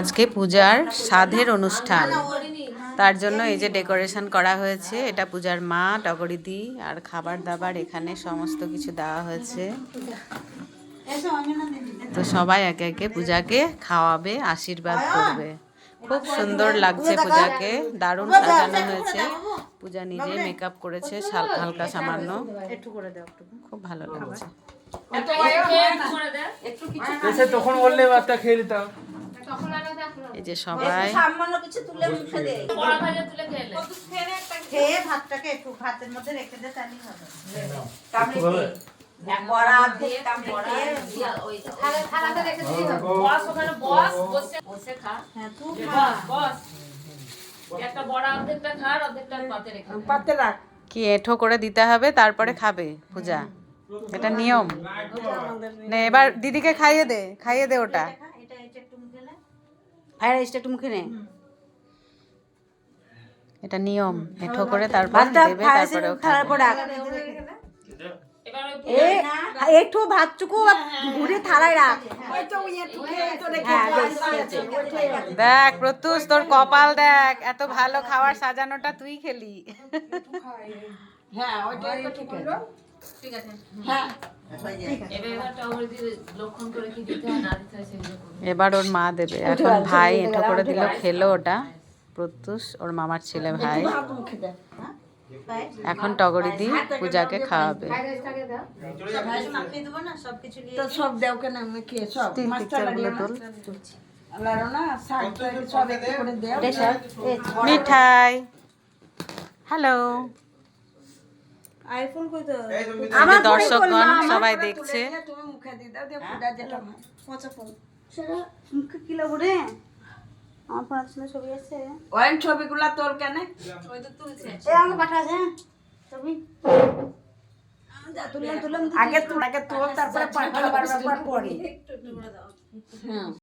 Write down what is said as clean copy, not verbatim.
আজকে পূজার সাধের অনুষ্ঠান, তার জন্য এই যে ডেকোরেশন করা হয়েছে। এটা পূজার মা, টগরিদি, আর খাবার দাবার এখানে সমস্ত কিছু দেওয়া হয়েছে। তো সবাই একে একে পূজাকে খাওয়াবে, আশীর্বাদ করবে। খুব সুন্দর লাগছে পূজাকে, দারুণ সাজানো হয়েছে। পূজা নিজে মেকআপ করেছে হালকা সামান্য, খুব ভালো লাগছে। তখন বললে বাচ্চা খেয়ে নিতাম। এই যে সবাই সামান্য কিছু তুলে মুখে দে, বড় ভাজা তুলে খেয়ে ভাতটাকে একটু ভাতের মধ্যে রেখে দে, তাহলেই হবে। কামড়ে এক বড়া দিয়ে কামড়ে ওই থালাতে রেখে দিই হবে। বস ওখানে বস বসে খা। হ্যাঁ তুই খা বস, একটা বড়া অর্ধেকটা খা আর অর্ধেকটা পাতে রেখে পাতে রাখ। কি এঁঠো করে দিতে হবে, তারপরে খাবে পূজা, এটা নিয়ম। না এবার দিদিকে খাইয়ে দে ওটা। এটা নিয়ম, এঁঠো করে তারপর দেবে, তারপরেও খাবে। একটু ভাতটুকু ঘুরে থালায় রাখ। দেখ প্রত্যুষ, তোর কপাল দেখ, এত ভালো খাবার সাজানোটা তুই খেলি। হ্যাঁ ওইটাই তো ঠিক আছে। হ্যাঁ এবার ওর মা দেবে। এখন ভাই এঁঠো করে দিল, খেলো ওটা প্রত্যুষ, ওর মামার ছেলে ভাই। এখন টগরিদি পূজাকে খাওয়াবে। মিঠাই, হ্যালো। দর্শকগণ সবাই দেখছে। ছবিগুলা তোর কেন আগে তোর তারপরে